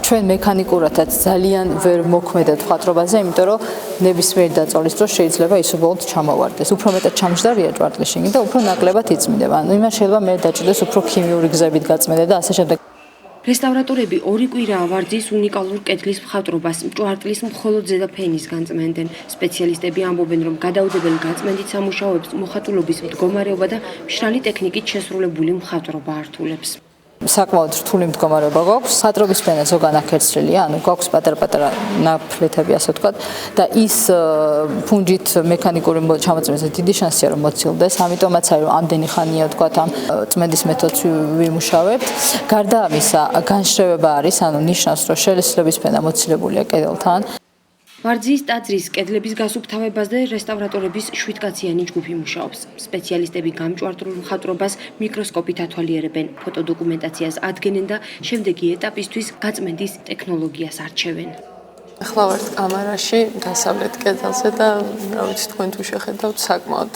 ჩვენ მექანიკურადაც ძალიან ვერ მოქმედად მხატვრობაზე, იმიტომ რომ ნებისმიერ დაწოლის დროს შეიძლება ის უბრალოდ ჩამოვარდეს. უფრო მეტად ჩამჯდარია ჭვარტლიშინგი და უფრო ნაკლებად იწმინდება. ანუ იმას შეიძლება მე დაჭდეს უფრო ქიმიური გზებით გაწმენდა და ასე შემდეგ. რესტავრატორები 2 კვირაა ვარძის უნიკალურ კედლის მხატვრობას ჭვარტლის მხოლოდ ზედა ფენის განწმენდნენ. სპეციალისტები ამბობენ, რომ გადაუდებელი გაწმენდით სამუშაოებს მოხატულობის მდგომარეობა და მშრალი ტექნიკით შესრულებული მხატვრობა ართულებს. საკმაოდ რთული მდგომარეობა გვაქვს. მხატვრობის ფენა ზოგან აქერცრილია, ანუ გვაქვს პატარ-პატარა ნაფლეთები, ასე ვთქვათ, და ის ფუნჯით მექანიკური ჩამოწმებაზე დიდი შანსია რომ მოცილდეს. ამიტომაც არის რომ ამდენი ხანია ვთქვათ ამ წმენდის მეთოდს ვიმუშავებთ. გარდა ამისა, განშრევება არის, ანუ ნიშნავს, რომ შელესილების ფენა მოცილებულია კედელთან. ვარძის ტაძრის კედლების გასუფთავებაზე რესტავრატორების 7-კაციანი ჯგუფი მუშაობს. სპეციალისტები გამჭვარტულ მხატვრობას მიკროსკოპით ათვალიერებენ, ფოტოდოკუმენტაციას ადგენენ და შემდეგი ეტაპისთვის გაწმენდის ტექნოლოგიას არჩევენ. ახლა ვართ კამარაში, დასავლეთ კედელზე და რა ვიცი თქვენ თუ შეხედავთ საკმაოდ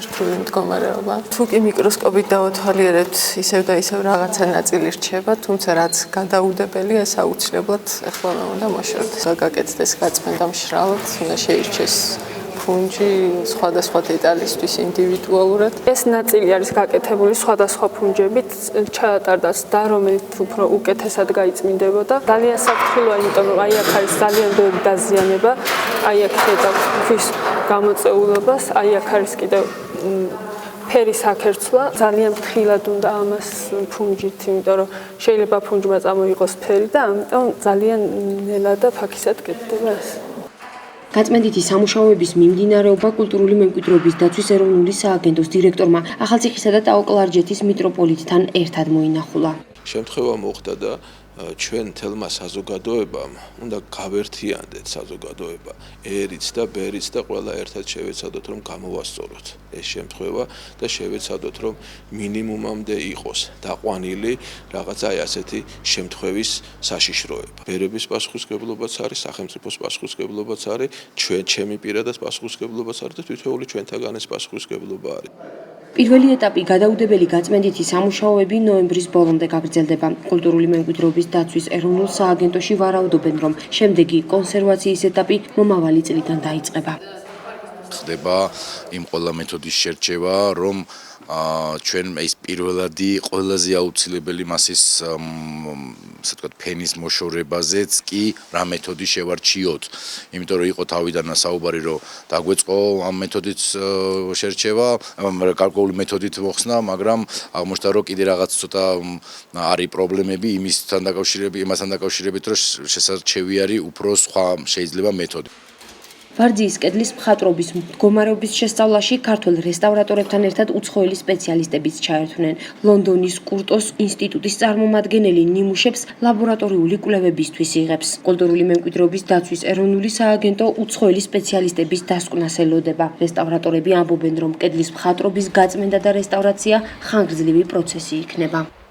რთული მდგომარეობა. თუ კი მიკროსკოპით დავათვალიერებთ, ისევ და ისევ რაღაცა ნაწილი რჩება, თუმცა რაც გადაუდებელი, ეს აუცილებლად ახლა უნდა მოშორდეს. გაკეთდეს გაწმენდა მშრალად, უნდა შეირჩეს ფუნჯი სხვადასხვა დეტალისთვის ინდივიდუალურად. ეს ნაწილი არის გაკეთებული სხვადასხვა ფუნჯებით, ჩაატარდას და რომელიც უფრო უკეთესად გაიწმინდებოდა. ძალიან საფრთხილოა, იმიტომ რომ აი აქ არის ძალიან ბევრი დაზიანება, აი აქ ხედავთ ქვის გამოწეულობას, აი აქ არის კიდევ ფერის აქერცვა. ძალიან ფრთხილად უნდა ამას ფუნჯით, იმიტომ რომ შეიძლება ფუნჯმა წამოიღოს ფერი და ამიტომ ძალიან ნელად და ფაქისად კეთდება ეს. გაწმენდითი სამუშაოების მიმდინარეობა კულტურული მემკვიდრეობის დაცვის ეროვნული სააგენტოს დირექტორმა ახალციხისა და ტაო-კლარჯეთის მიტროპოლიტთან ერთად მოინახულა. შემთხვევა მოხდა და ჩვენ თელმა საზოგადოებამ უნდა გავერთიანდეთ საზოგადოება ერიც და ბერიც და ყველა ერთად შევეცადოთ რომ გამოვასწოროთ ეს შემთხვევა და შევეცადოთ რომ მინიმუმამდე იყოს დაყვანილი რაღაცა ასეთი შემთხვევის საშიშროება. ბერების პასუხისმგებლობაც არის, სახელმწიფოს პასუხისმგებლობაც არის, ჩემი პირადად პასუხისმგებლობაც არის და თითოეული ჩვენთაგანეს პასუხისმგებლობა არის. პირველი ეტაპი გადაუდებელი გაწმენდითი სამუშაოები ნოემბრის ბოლომდე გაგრძელდება. კულტურული მემკვიდრეობის დაცვის ეროვნულ სააგენტოში ვარაუდობენ, რომ შემდეგი კონსერვაციის ეტაპი მომავალი წლიდან დაიწყება. ხდება იმ ყველა მეთოდის შერჩევა, რომ ჩვენ ეს პირველადი ყველაზე აუცილებელი მასის ასე ვთქვათ ფენის მოშორებაზეც კი რა მეთოდი შევარჩიოთ. იმიტომ რომ იყო თავიდან საუბარი რომ დაგვეწყო ამ მეთოდით შერჩევა, გარკვეული მეთოდით მოხსნა, მაგრამ აღმოჩნდა რომ კიდე რაღაც ცოტა არის პრობლემები იმასთან დაკავშირებით, რომ შესარჩევი არის უფრო სხვა შეიძლება მეთოდი. ვარძის კედლის მხატვრობის მდგომარეობის შესწავლაში ქართველ რესტავრატორებთან ერთად უცხოელი სპეციალისტებიც ჩაერთვნენ. ლონდონის კურტოს ინსტიტუტის წარმომადგენელი ნიმუშებს ლაბორატორიული კვლევებისთვის იღებს. კულტურული მემკვიდრეობის დაცვის ეროვნული სააგენტო უცხოელი სპეციალისტების დასკვნას ელოდება. რესტავრატორები ამბობენ, რომ კედლის მხატვრობის გაწმენდა და რესტავრაცია ხანგრძლივი პროცესი იქნება.